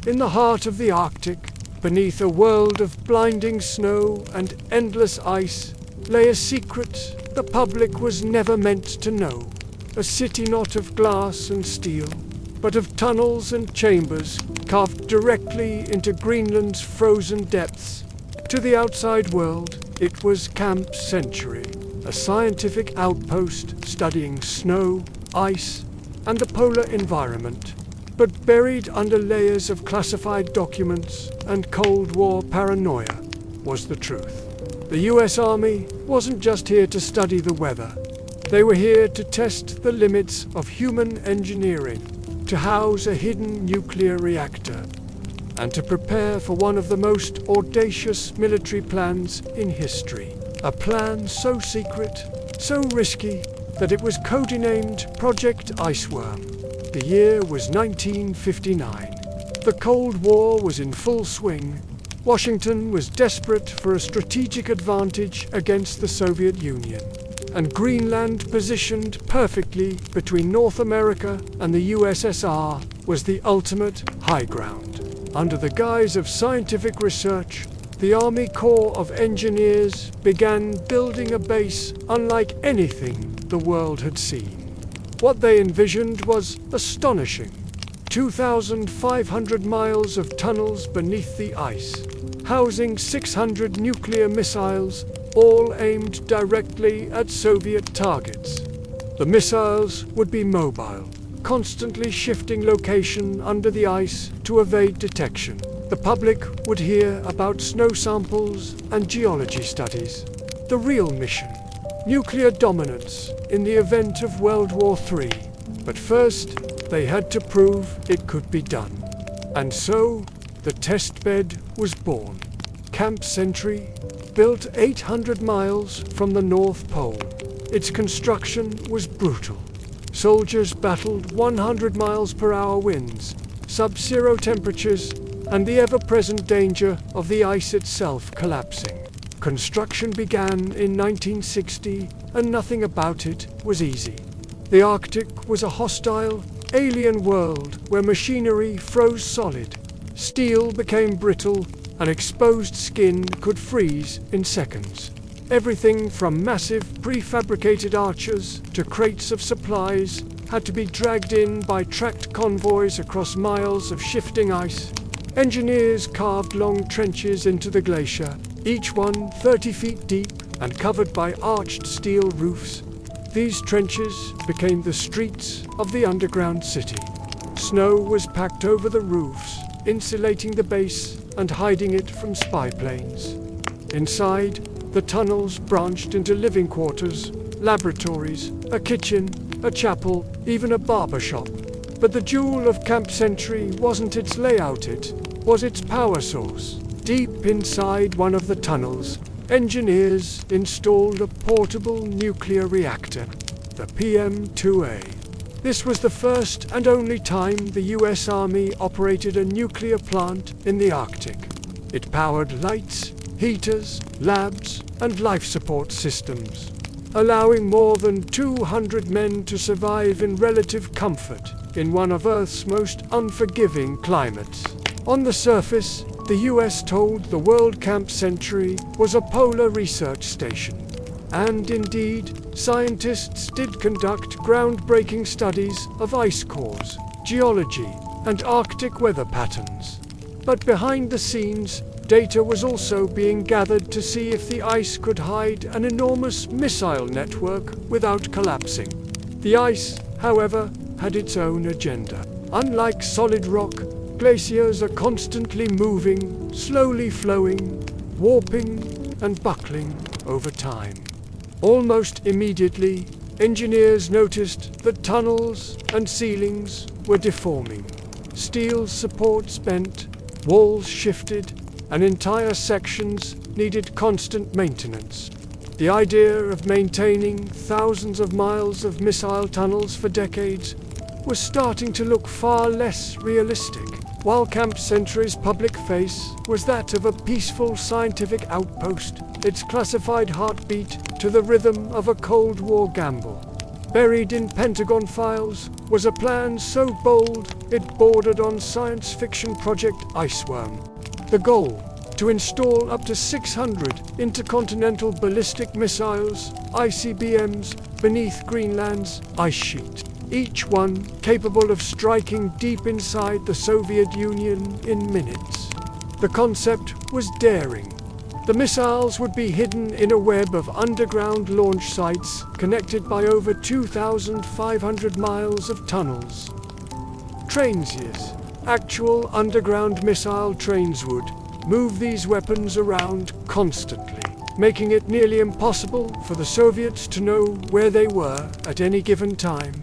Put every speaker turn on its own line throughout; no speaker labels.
In the heart of the Arctic, beneath a world of blinding snow and endless ice, lay a secret the public was never meant to know. A city not of glass and steel, but of tunnels and chambers carved directly into Greenland's frozen depths. To the outside world, it was Camp Century, a scientific outpost studying snow, ice, and the polar environment. But buried under layers of classified documents and Cold War paranoia was the truth. The US Army wasn't just here to study the weather. They were here to test the limits of human engineering, to house a hidden nuclear reactor, and to prepare for one of the most audacious military plans in history. A plan so secret, so risky, that it was codenamed Project Iceworm. The year was 1959. The Cold War was in full swing. Washington was desperate for a strategic advantage against the Soviet Union, and Greenland, positioned perfectly between North America and the USSR, was the ultimate high ground. Under the guise of scientific research, the Army Corps of Engineers began building a base unlike anything the world had seen. What they envisioned was astonishing. 2,500 miles of tunnels beneath the ice, housing 600 nuclear missiles, all aimed directly at Soviet targets. The missiles would be mobile, constantly shifting location under the ice to evade detection. The public would hear about snow samples and geology studies. The real mission: nuclear dominance in the event of World War III. But first, they had to prove it could be done. And so, the testbed was born. Camp Century, built 800 miles from the North Pole. Its construction was brutal. Soldiers battled 100 miles per hour winds, sub-zero temperatures, and the ever-present danger of the ice itself collapsing. Construction began in 1960, and nothing about it was easy. The Arctic was a hostile, alien world where machinery froze solid, steel became brittle, and exposed skin could freeze in seconds. Everything from massive prefabricated arches to crates of supplies had to be dragged in by tracked convoys across miles of shifting ice. Engineers carved long trenches into the glacier, each one 30 feet deep and covered by arched steel roofs. These trenches became the streets of the underground city. Snow was packed over the roofs, insulating the base and hiding it from spy planes. Inside, the tunnels branched into living quarters, laboratories, a kitchen, a chapel, even a barber shop. But the jewel of Camp Century wasn't its layout, it was its power source. Deep inside one of the tunnels, engineers installed a portable nuclear reactor, the PM-2A. This was the first and only time the US Army operated a nuclear plant in the Arctic. It powered lights, heaters, labs, and life support systems, allowing more than 200 men to survive in relative comfort in one of Earth's most unforgiving climates. On the surface, the US told the world Camp Century was a polar research station. And indeed, scientists did conduct groundbreaking studies of ice cores, geology, and Arctic weather patterns. But behind the scenes, data was also being gathered to see if the ice could hide an enormous missile network without collapsing. The ice, however, had its own agenda. Unlike solid rock, glaciers are constantly moving, slowly flowing, warping, and buckling over time. Almost immediately, engineers noticed that tunnels and ceilings were deforming. Steel supports bent, walls shifted, and entire sections needed constant maintenance. The idea of maintaining thousands of miles of missile tunnels for decades was starting to look far less realistic. While Camp Century's public face was that of a peaceful scientific outpost, its classified heartbeat to the rhythm of a Cold War gamble. Buried in Pentagon files was a plan so bold it bordered on science fiction Project Iceworm. The goal: to install up to 600 intercontinental ballistic missiles, ICBMs, beneath Greenland's ice sheet, each one capable of striking deep inside the Soviet Union in minutes. The concept was daring. The missiles would be hidden in a web of underground launch sites connected by over 2,500 miles of tunnels. Trains, yes. Actual underground missile trains would move these weapons around constantly, making it nearly impossible for the Soviets to know where they were at any given time.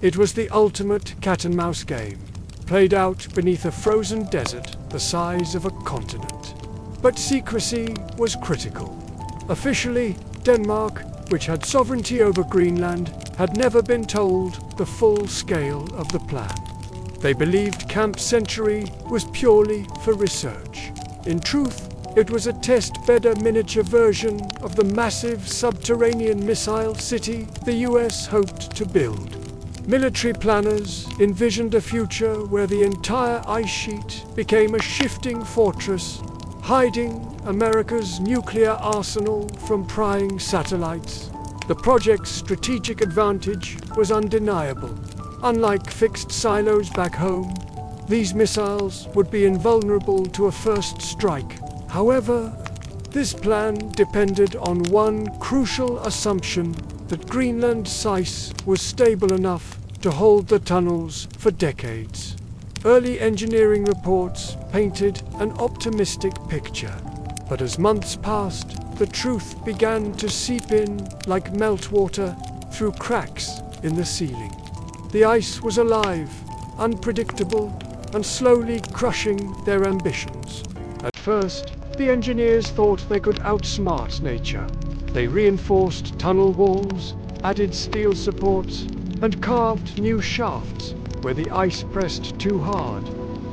It was the ultimate cat-and-mouse game, played out beneath a frozen desert the size of a continent. But secrecy was critical. Officially, Denmark, which had sovereignty over Greenland, had never been told the full scale of the plan. They believed Camp Century was purely for research. In truth, it was a test-bed miniature version of the massive subterranean missile city the US hoped to build. Military planners envisioned a future where the entire ice sheet became a shifting fortress, hiding America's nuclear arsenal from prying satellites. The project's strategic advantage was undeniable. Unlike fixed silos back home, these missiles would be invulnerable to a first strike. However, this plan depended on one crucial assumption: that Greenland's ice was stable enough to hold the tunnels for decades. Early engineering reports painted an optimistic picture, but as months passed, the truth began to seep in like meltwater through cracks in the ceiling. The ice was alive, unpredictable, and slowly crushing their ambitions. At first, the engineers thought they could outsmart nature. They reinforced tunnel walls, added steel supports, and carved new shafts where the ice pressed too hard.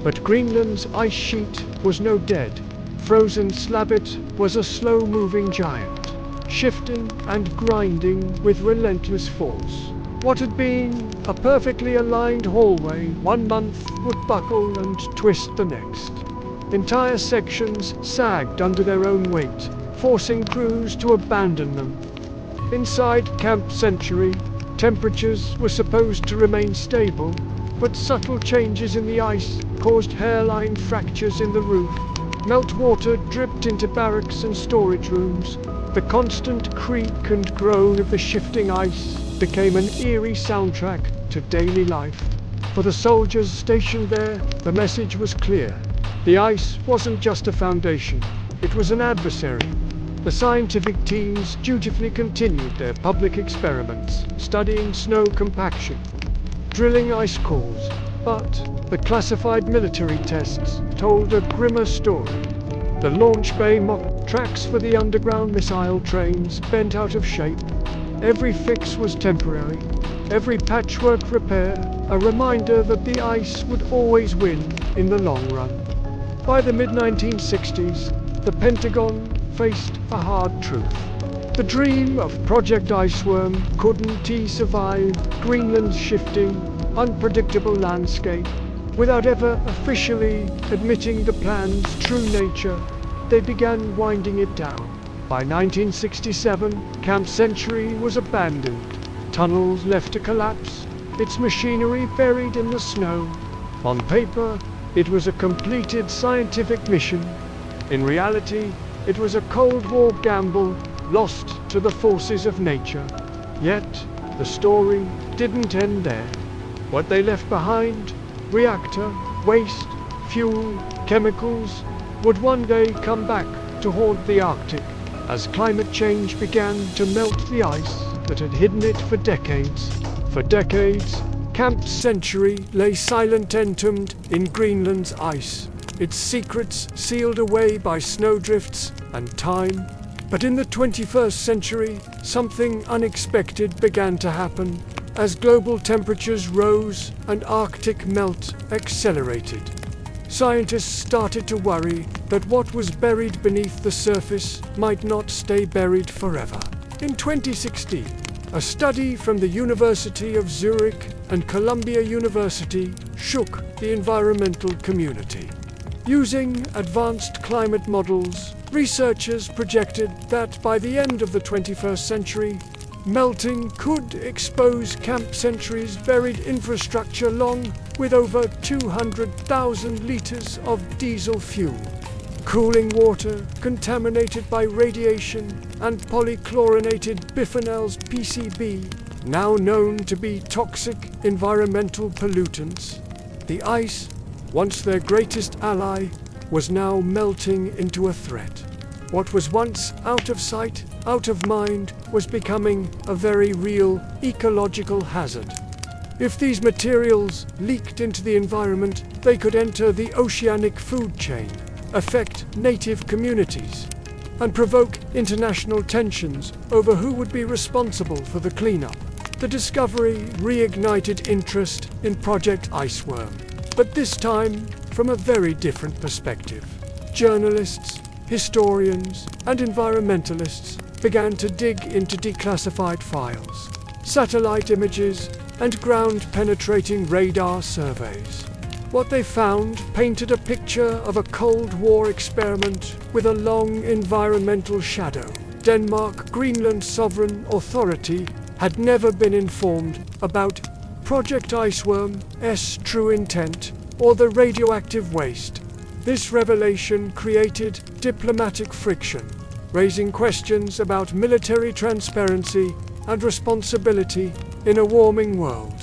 But Greenland's ice sheet was no dead. Frozen slab, it was a slow-moving giant, shifting and grinding with relentless force. What had been a perfectly aligned hallway 1 month would buckle and twist the next. Entire sections sagged under their own weight, forcing crews to abandon them. Inside Camp Century, temperatures were supposed to remain stable, but subtle changes in the ice caused hairline fractures in the roof. Meltwater dripped into barracks and storage rooms. The constant creak and groan of the shifting ice became an eerie soundtrack to daily life. For the soldiers stationed there, the message was clear. The ice wasn't just a foundation, it was an adversary. The scientific teams dutifully continued their public experiments, studying snow compaction, drilling ice cores, but the classified military tests told a grimmer story. The launch bay mock tracks for the underground missile trains bent out of shape. Every fix was temporary, every patchwork repair a reminder that the ice would always win in the long run. By the mid-1960s, the Pentagon faced a hard truth. The dream of Project Iceworm couldn't survive Greenland's shifting, unpredictable landscape. Without ever officially admitting the plan's true nature, they began winding it down. By 1967, Camp Century was abandoned, tunnels left to collapse, its machinery buried in the snow. On paper, it was a completed scientific mission. In reality, it was a Cold War gamble lost to the forces of nature. Yet, the story didn't end there. What they left behind, reactor, waste, fuel, chemicals, would one day come back to haunt the Arctic as climate change began to melt the ice that had hidden it for decades. For decades, Camp Century lay silent entombed in Greenland's ice, its secrets sealed away by snowdrifts and time. But in the 21st century, something unexpected began to happen. As global temperatures rose and Arctic melt accelerated, scientists started to worry that what was buried beneath the surface might not stay buried forever. In 2016, A study from the University of Zurich and Columbia University shook the environmental community. Using advanced climate models, researchers projected that by the end of the 21st century, melting could expose Camp Century's buried infrastructure along with over 200,000 liters of diesel fuel. Cooling water contaminated by radiation and polychlorinated biphenyls PCB, now known to be toxic environmental pollutants. The ice, once their greatest ally, was now melting into a threat. What was once out of sight, out of mind, was becoming a very real ecological hazard. If these materials leaked into the environment, they could enter the oceanic food chain, affect native communities, and provoke international tensions over who would be responsible for the cleanup. The discovery reignited interest in Project Iceworm, but this time from a very different perspective. Journalists, historians, and environmentalists began to dig into declassified files, satellite images, and ground-penetrating radar surveys. What they found painted a picture of a Cold War experiment with a long environmental shadow. Denmark, Greenland Sovereign Authority, had never been informed about Project Iceworm's true intent or the radioactive waste. This revelation created diplomatic friction, raising questions about military transparency and responsibility in a warming world.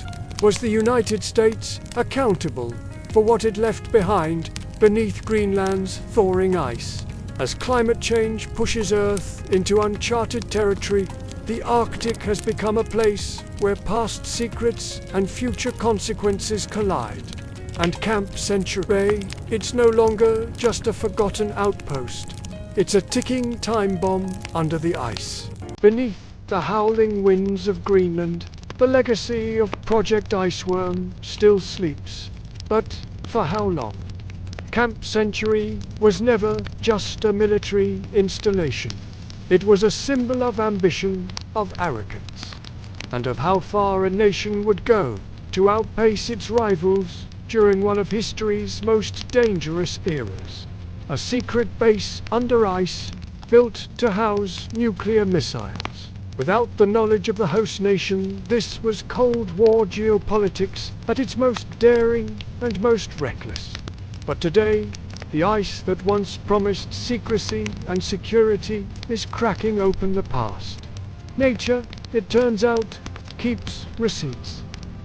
Was the United States accountable for what it left behind beneath Greenland's thawing ice? As climate change pushes Earth into uncharted territory, the Arctic has become a place where past secrets and future consequences collide. And Camp Century, it's no longer just a forgotten outpost. It's a ticking time bomb under the ice. Beneath the howling winds of Greenland, the legacy of Project Iceworm still sleeps. But for how long? Camp Century was never just a military installation. It was a symbol of ambition, of arrogance, and of how far a nation would go to outpace its rivals during one of history's most dangerous eras. A secret base under ice, built to house nuclear missiles. Without the knowledge of the host nation, this was Cold War geopolitics at its most daring and most reckless. But today, the ice that once promised secrecy and security is cracking open the past. Nature, it turns out, keeps receipts.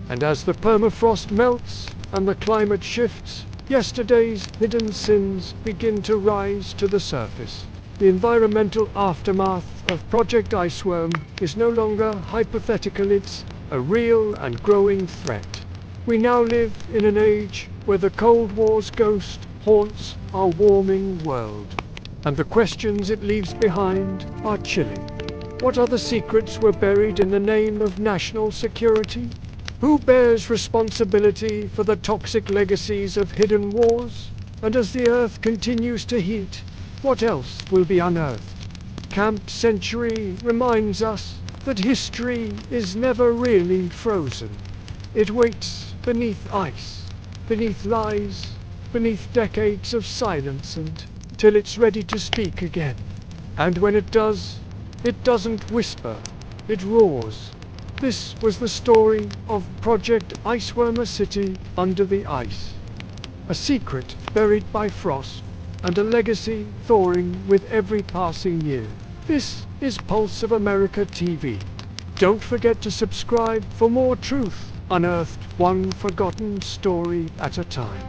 And as the permafrost melts and the climate shifts, yesterday's hidden sins begin to rise to the surface. The environmental aftermath of Project Iceworm is no longer hypothetical, it's a real and growing threat. We now live in an age where the Cold War's ghost haunts our warming world, and the questions it leaves behind are chilling. What other secrets were buried in the name of national security? Who bears responsibility for the toxic legacies of hidden wars? And as the Earth continues to heat, what else will be unearthed? Camp Century reminds us that history is never really frozen. It waits beneath ice, beneath lies, beneath decades of silence until it's ready to speak again. And when it does, it doesn't whisper, it roars. This was the story of Project Iceworm, a city under the ice. A secret buried by frost, and a legacy thawing with every passing year. This is Pulse of America TV. Don't forget to subscribe for more truth unearthed, one forgotten story at a time.